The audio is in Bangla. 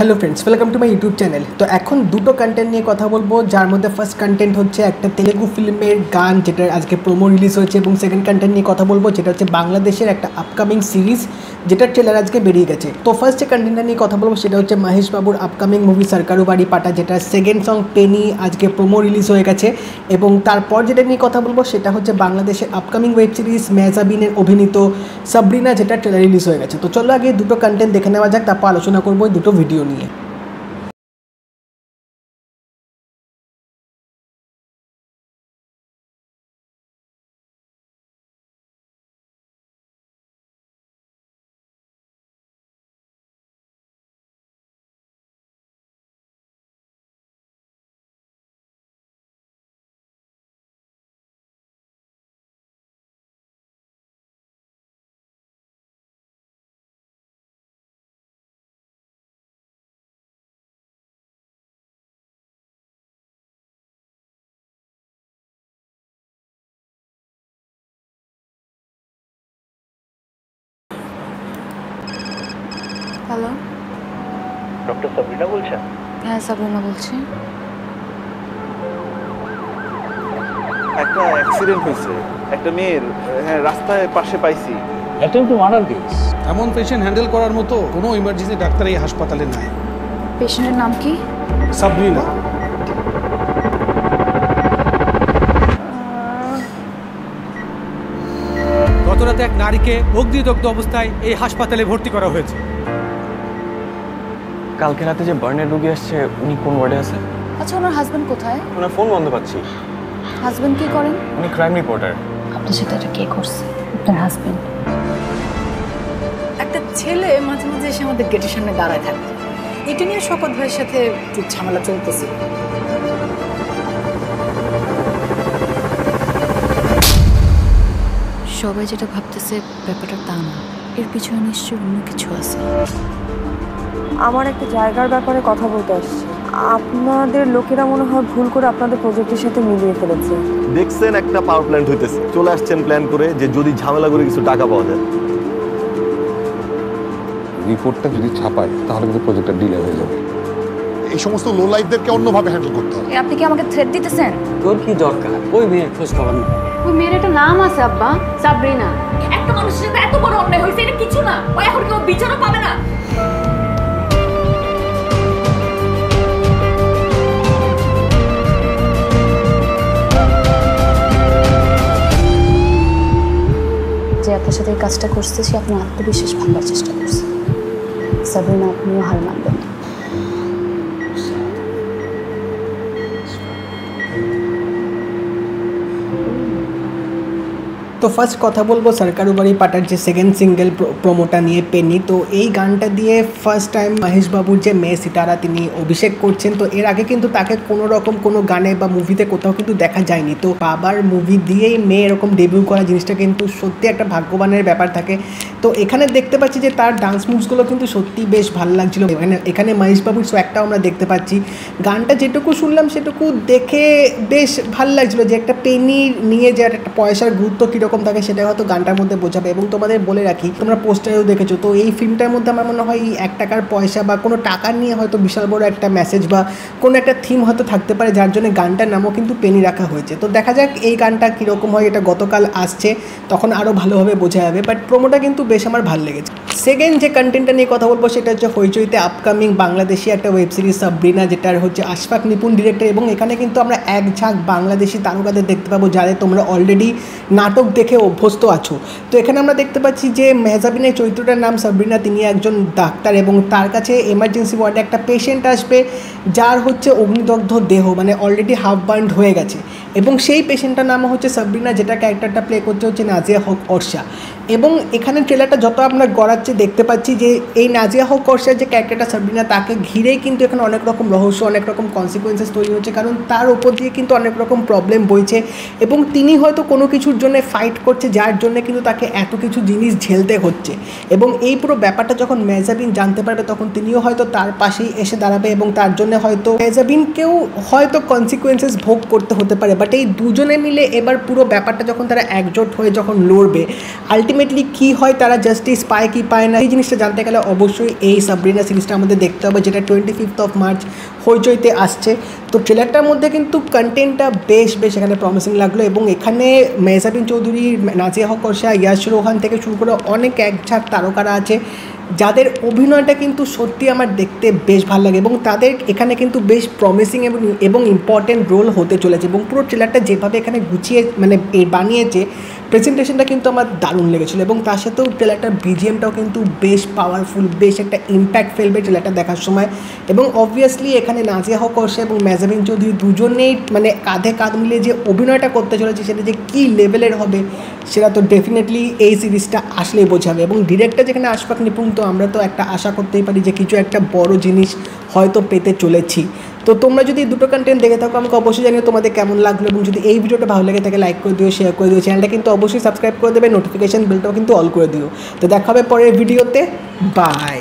Hello friends, welcome to my YouTube channel. তো এখন দুটো কন্টেন্ট নিয়ে কথা বলবো, যার মধ্যে ফার্স্ট কন্টেন্ট হচ্ছে একটা তেলেগু ফিল্মের গান যেটার আজকে প্রোমো রিলিজ হয়েছে, এবং সেকেন্ড কন্টেন্ট নিয়ে কথা বলবো যেটা হচ্ছে বাংলাদেশের একটা আপকামিং সিরিজ যেটার ট্রেলার আজকে বেরিয়ে গেছে। তো ফার্স্ট যে কন্টেন্টটা নিয়ে কথা বলবো সেটা হচ্ছে মহেশ বাবুর আপকামিং মুভি সরকারু বাড়ি পাটা, যেটার সেকেন্ড সং পেনি আজকে প্রোমো রিলিজ হয়ে গেছে। এবং তারপর যেটা নিয়ে কথা বলবো সেটা হচ্ছে বাংলাদেশের আপকামিং ওয়েব সিরিজ মেহজাবিনের অভিনীত সাবরিনা, যেটা ট্রেলার রিলিজ হয়ে গেছে। তো চলো আগে দুটো কন্টেন্ট দেখে নেওয়া যাক, তারপর আলোচনা করবো এই দুটো ভিডিও নিয়ে। হ্যালো, ডক্টর সাবরিনা বলছেন? হ্যাঁ সাবরিনা বলছি। একটা অ্যাক্সিডেন্ট হয়েছে, একটা মেয়ের রাস্তায় পাশে পাইছি। Attempt to murder case. এমন পেশেন্ট হ্যান্ডেল করার মতো কোনো ইমার্জেন্সি ডাক্তার এই হাসপাতালে নাই। পেশেন্টের নাম কি? সাবরিনা। গতরাতে এক নারীকে অগ্নিদগ্ধ অবস্থায় এই হাসপাতালে ভর্তি করা হয়েছে। কালকে রাতে যে বার্নের রোগী আসছে উনি কোন ওয়ার্ডে আছে? আচ্ছা, ওনার হাজবেন্ড কোথায়? ওনার ফোন বন্ধ পাচ্ছি। হাজবেন্ড কি করেন? উনি ক্রাইম রিপোর্টার। আপনার সাথে এটা কে করছে? আপনার হাজবেন্ড। একটা ছেলে মাঝে মাঝে এসে আমাদের গেটের সামনে দাঁড়ায় থাকে, এটা নিয়ে শপথ ভাইয়ের সাথে একটু ঝামেলা চলতেছে। সবাই যেটা ভাবতেছে ব্যাপারটা তা না, এর পিছনে নিশ্চয়ই অন্য কিছু আছে। আমার একটা জায়গার ব্যাপারে কথা বলতে আসছি। আপনাদের লোকেরা মনে হয় ভুল করে আপনাদের প্রজেক্টের সাথে মিলিয়ে ফেলেছে। দেখছেন একটা পাওয়ার প্ল্যান্ট হইতেছে, চলে আসছেন প্ল্যান করে যে যদি ঝামেলা করে কিছু টাকা পাওয়া যায়। রিপোর্টটা যদি ছাপায় তাহলে কিন্তু প্রজেক্টটা ডিলে হয়ে যাবে। এই সমস্ত লো লাইফদেরকে অন্যভাবে হ্যান্ডেল করতে হবে। আপনি কি আমাকে থ্রেট দিতেছেন? তোর কি দরকার? ওই মেয়ের খোঁজ খবর না। ওই মেয়ের একটা নাম আছে আব্বা, সাবরিনা। একটা মানুষের সাথে এত বড় অন্যায় হয়েছে, এটা কিছু না। ও এখন কেউ বিচারও পাবে না। যে আপনার সাথে এই কাজটা করছে সে আপনার আত্মবিশ্বাস ভাঙার চেষ্টা করছে। সাবরিনা, আপনিও হার মানবেন না। তো ফার্স্ট কথা বলবো সরকারু বাড়ি পাটার যে সেকেন্ড সিঙ্গেল প্রোমোটা নিয়ে পেনি। তো এই গানটা দিয়ে ফার্স্ট টাইম মহেশ বাবুর যে মেয়ে সিতারা তিনি অভিষেক করছেন। তো এর আগে কিন্তু তাকে কোনো রকম কোনো গানে বা মুভিতে কোথাও কিন্তু দেখা যায়নি। তো বাবার মুভি দিয়েই মেয়ে এরকম ডেবিউ করা জিনিসটা কিন্তু সত্যি একটা ভাগ্যবানের ব্যাপার থাকে। তো এখানে দেখতে পাচ্ছি যে তার ডান্স মুভসগুলো কিন্তু সত্যি বেশ ভালো লাগছিলো। এখানে মহেশ বাবুর সোয়াগটাও আমরা দেখতে পাচ্ছি। গানটা যেটুকু শুনলাম সেটুকু দেখে বেশ ভালো লাগছিলো, যে একটা পেনি নিয়ে যে একটা পয়সার গুরুত্ব কীরকম থাকে সেটা হয়তো গানটার মধ্যে বোঝাবে। এবং তোমাদের বলে রাখি, তোমরা পোস্টারেও দেখেছো, তো এই ফিল্মটার মধ্যে আমার মনে হয় 1 টাকার পয়সা বা কোনো টাকা নিয়ে হয়তো বিশাল বড় একটা মেসেজ বা কোনো একটা থিম হয়তো থাকতে পারে, যার জন্য গানটার নামও কিন্তু পেনি রাখা হয়েছে। তো দেখা যাক এই গানটা কীরকম হয়। এটা গতকাল আসছে, তখন আরও ভালোভাবে বোঝা যাবে। বাট প্রোমোটা কিন্তু বেশ আমার ভালো লেগেছে। সেকেন্ড যে কন্টেন্টটা নিয়ে কথা বলবো সেটা হচ্ছে হইচইতে আপকামিং বাংলাদেশি একটা ওয়েব সিরিজ সাবরিনা, যেটার হচ্ছে আশফাক নিপুণ ডিরেক্টর। এবং এখানে কিন্তু আমরা এক ঝাঁক বাংলাদেশি তারকাদের দেখতে পাবো, যাদের তোমরা অলরেডি নাটক দেখে অভ্যস্ত আছো। তো এখানে আমরা দেখতে পাচ্ছি যে মেহজাবিনের চরিত্রটার নাম সাবরিনা, তিনি একজন ডাক্তার এবং তার কাছে এমার্জেন্সি ওয়ার্ডে একটা পেশেন্ট আসবে যার হচ্ছে অগ্নিদগ্ধ দেহ, মানে অলরেডি হাফ বার্নড হয়ে গেছে। এবং সেই পেশেন্টটার নাম হচ্ছে সাবরিনা, যেটা ক্যারেক্টারটা প্লে করতে হচ্ছে নাজিয়া হক অর্ষা। এবং এখানে ট্রেলারটা যত আমরা গড়াচ্ছে দেখতে পাচ্ছি যে এই নাজিয়া হক অর্ষার যে ক্যারেক্টারটা সাবরিনা, তাকে ঘিরেই কিন্তু এখানে অনেক রকম রহস্য, অনেক রকম কনসিকুয়েন্সেস তৈরি হচ্ছে, কারণ তার ওপর দিয়ে কিন্তু অনেক রকম প্রবলেম বইছে এবং তিনি হয়তো কোনো কিছুর জন্য ফাইট করছে, যার জন্য কিন্তু তাকে এত কিছু জিনিস ঝেলতে হচ্ছে। এবং এই পুরো ব্যাপারটা যখন মেহজাবিন জানতে পারবে তখন তিনিও হয়তো তার পাশেই এসে দাঁড়াবে এবং তার জন্য হয়তো মেহজাবিনকেও হয়তো কনসিকুয়েন্সেস ভোগ করতে হতে পারে বাট এই দুজনে মিলে এবার পুরো ব্যাপারটা যখন তারা একজোট হয়ে যখন লড়বে আলটিমেটলি কী হয়, তারা জাস্টিস পায় কি পায় না, এই জিনিসটা জানতে গেলে অবশ্যই এই সাবরিনা সিরিজটা আমাদের দেখতে হবে, যেটা 25 মার্চ হইচইতে আসছে। তো ট্রেলারটার মধ্যে কিন্তু কন্টেন্টটা বেশ এখানে প্রমিসিং লাগলো এবং এখানে মেহজাবিন চৌধুরী, নাজিয়া হক অর্ষা, ইয়াশ রোহান থেকে শুরু করে অনেক একঝাঁক তারকারা আছে যাদের অভিনয়টা কিন্তু সত্যি আমার দেখতে বেশ ভালো লাগে এবং তাদের এখানে কিন্তু বেশ প্রমিসিং এবং ইম্পর্টেন্ট রোল হতে চলেছে এবং পুরো ট্রেলারটা যেভাবে এখানে গুছিয়ে মানে বানিয়েছে প্রেজেন্টেশনটা কিন্তু আমার দারুণ লেগেছিলো এবং তার সাথেও ট্রেলারটার বিজিএমটাও কিন্তু বেশ পাওয়ারফুল, বেশ একটা ইম্প্যাক্ট ফেলবে ট্রেলারটা দেখার সময়। এবং অবভিয়াসলি এখানে নাজিয়া হক অর্ষা এবং মেহজাবিন চৌধুরী দুজনেই মানে কাঁধে কাঁধ মিলিয়ে যে অভিনয়টা করতে চলেছে সেটা যে কী লেভেলের হবে সেটা তো ডেফিনেটলি এই সিরিজটা আসলেই বোঝাবে। এবং ডিরেক্টর যেখানে আশফাক নিপুণ, তো আমরা তো একটা আশা করতেই পারি যে কিছু একটা বড় জিনিস হয়তো পেতে চলেছি। তো তোমরা যদি দুটো কন্টেন্ট দেখে থাকো আমাকে অবশ্যই জানিও তোমাদের কেমন লাগলো এবং যদি এই ভিডিওটা ভালো লাগে থাকে লাইক করে দিও, শেয়ার করে দিও, চ্যানেলটা কিন্তু অবশ্যই সাবস্ক্রাইব করে দেবে, নোটিফিকেশান বেলটাও কিন্তু অল করে দিও। তো দেখা হবে পরের ভিডিওতে, বাই।